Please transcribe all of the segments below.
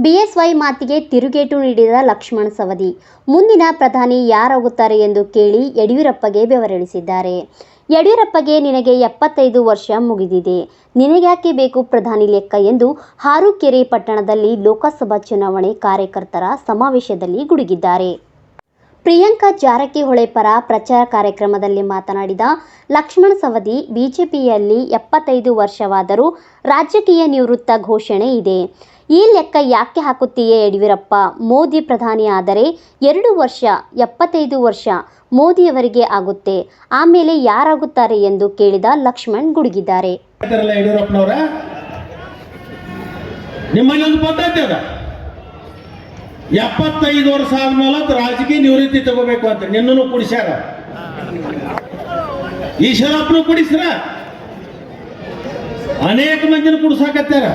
BSY ಮಾತಿಗೆ ತಿರುಗೇಟು ನೀಡಿದ ಲಕ್ಷ್ಮಣ ಸವದಿ. ಮುಂದಿನ ಪ್ರಧಾನಿ ಯಾರಾಗುತ್ತಾರೆ ಎಂದು ಕೇಳಿ ಯಡಿಯೂರಪ್ಪಗೆ ಬೆವರಿಳಿಸಿದ್ದಾರೆ. ಯಡಿಯೂರಪ್ಪಗೆ ನಿನಗೆ 75 ವರ್ಷ ಮುಗಿದಿದೆ, ನಿನಗ್ಯಾಕೆ ಬೇಕು ಪ್ರಧಾನಿ ಲೆಕ್ಕ ಎಂದು ಹಾರುಕೆರೆ ಪಟ್ಟಣದಲ್ಲಿ ಲೋಕಸಭಾ ಚುನಾವಣೆ ಕಾರ್ಯಕರ್ತರ ಸಮಾವೇಶದಲ್ಲಿ ಗುಡುಗಿದ್ದಾರೆ. ಪ್ರಿಯಾಂಕಾ ಜಾರಕಿಹೊಳಿ ಪರ ಪ್ರಚಾರ ಕಾರ್ಯಕ್ರಮದಲ್ಲಿ ಮಾತನಾಡಿದ ಲಕ್ಷ್ಮಣ ಸವದಿ, ಬಿಜೆಪಿಯಲ್ಲಿ 75 ವರ್ಷವಾದರೂ ರಾಜಕೀಯ ನಿವೃತ್ತ ಘೋಷಣೆ ಇದೆ. ಈ ಲೆಕ್ಕ ಯಾಕೆ ಹಾಕುತ್ತೀಯೇ ಯಡಿಯೂರಪ್ಪ? ಮೋದಿ ಪ್ರಧಾನಿ ಆದರೆ 2 ವರ್ಷ 75 ವರ್ಷ ಮೋದಿಯವರಿಗೆ ಆಗುತ್ತೆ, ಆಮೇಲೆ ಯಾರಾಗುತ್ತಾರೆ ಎಂದು ಕೇಳಿದ ಲಕ್ಷ್ಮಣ್ ಗುಡುಗಿದ್ದಾರೆ. ಯಡಿಯೂರಪ್ಪನವರ ನಿಮ್ಮಲ್ಲಿ ಒಂದು ಪದ್ಧತಿ ಅದ, 75 ವರ್ಷ ಆದ್ಮೇಲೆ ರಾಜಕೀಯ ನಿವೃತ್ತಿ ತಗೋಬೇಕು ಅಂತ ನಿನ್ನೂ ಕುಡಿಸ್ಯಾರ, ಈಶ್ವರಪ್ಪನು ಕುಡಿಸ್ರ, ಅನೇಕ ಮಂದಿನ ಕುಡಿಸಾಕತ್ತಾರ.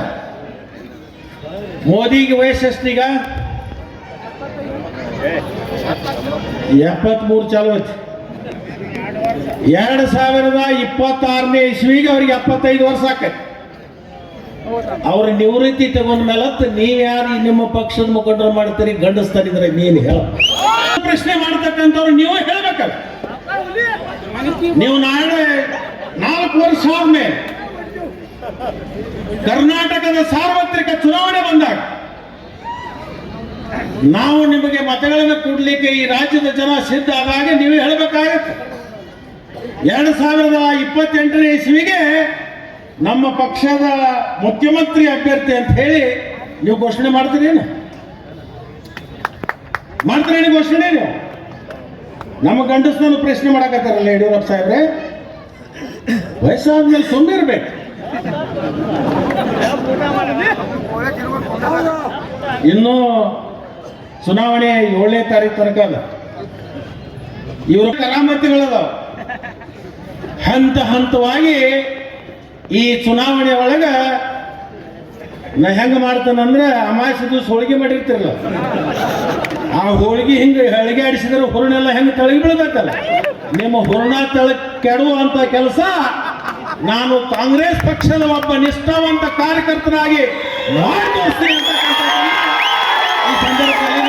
ಮೋದಿಗೆ ವಯಸ್ಸೆಷ್ಟೀಗ? 73 ಚಾಲು ಐತಿ. 2026ನೇ ಇಸ್ವಿಗೆ ಅವ್ರಿಗೆ 75 ವರ್ಷ ಆಕೈತಿ. ಅವ್ರ ನಿವೃತ್ತಿ ತಗೊಂಡ ಮೇಲೆ ನೀವ್ಯಾರು ನಿಮ್ಮ ಪಕ್ಷದ ಮುಖಂಡರು ಮಾಡ್ತೀರಿ? ಗಂಡಸ್ತಾರಿದ್ರೆ ನೀನು ಹೇಳ. ಪ್ರಶ್ನೆ ಮಾಡ್ತಕ್ಕಂಥವ್ರು ನೀವು ಹೇಳ್ಬೇಕಲ್ಲ. ನೀವು ನಾಳೆ 4 ವರ್ಷ ಆದ್ಮೇಲೆ ಕರ್ನಾಟಕದ ಸಾರ್ವತ್ರಿಕ ಚುನಾವಣೆ ಬಂದಾಗ ನಾವು ನಿಮಗೆ ಮತಗಳನ್ನು ಕೊಡ್ಲಿಕ್ಕೆ ಈ ರಾಜ್ಯದ ಜನ ಸಿದ್ಧ ಆದಾಗ ನೀವು ಹೇಳಬೇಕಾಗತ್ತೆ. 2028ನೇ ಇಸ್ವಿಗೆ ನಮ್ಮ ಪಕ್ಷದ ಮುಖ್ಯಮಂತ್ರಿ ಅಭ್ಯರ್ಥಿ ಅಂತ ಹೇಳಿ ನೀವು ಘೋಷಣೆ ಮಾಡ್ತೀರೇನು? ಮಾಡ್ತೀರೇನು ಘೋಷಣೆ? ನೀವು ನಮ್ಮ ಗಂಡಸನ್ನು ಪ್ರಶ್ನೆ ಮಾಡಕತ್ತಾರಲ್ಲ ಯಡಿಯೂರಪ್ಪ ಸಾಹೇಬ್ರೆ. ವಯಸ್ಸಾದ್ಮೇಲೆ ಸುಮ್ಮನೆ ಇರ್ಬೇಕು. ಇನ್ನು ಚುನಾವಣೆ 7ನೇ ತಾರೀಕು ತನಕ ಅದ. ಇವರ ಕರಾಮತಿಗಳದಾವ. ಹಂತ ಹಂತವಾಗಿ ಈ ಚುನಾವಣೆ ಒಳಗ ನಾ ಹೆಂಗ ಮಾಡ್ತಾನಂದ್ರೆ, ಅಮಾವಾಸ್ಯೆ ದಿವಸ ಹೋಳಿಗೆ ಮಾಡಿರ್ತಿರಲ್ಲ, ಆ ಹೋಳಿಗೆ ಹಿಂಗೆ ಹಳಿಗೆ ಆಡಿಸಿದ್ರೆ ಹುರುಣೆಲ್ಲ ಹೆಂಗೆ ತಳಗಿ ಬೀಳ್ಬೇಕಲ್ಲ, ನಿಮ್ಮ ಹುರುಣ ತಳಗ್ ಕೆಡುವಂತ ಕೆಲಸ ನಾನು ಕಾಂಗ್ರೆಸ್ ಪಕ್ಷದ ಒಬ್ಬ ನಿಷ್ಠಾವಂತ ಕಾರ್ಯಕರ್ತನಾಗಿ ಮಾಡಿ ತೋರಿಸ್ತೀನಿ ಅಂತ ಈ ಸಂದರ್ಭದಲ್ಲಿ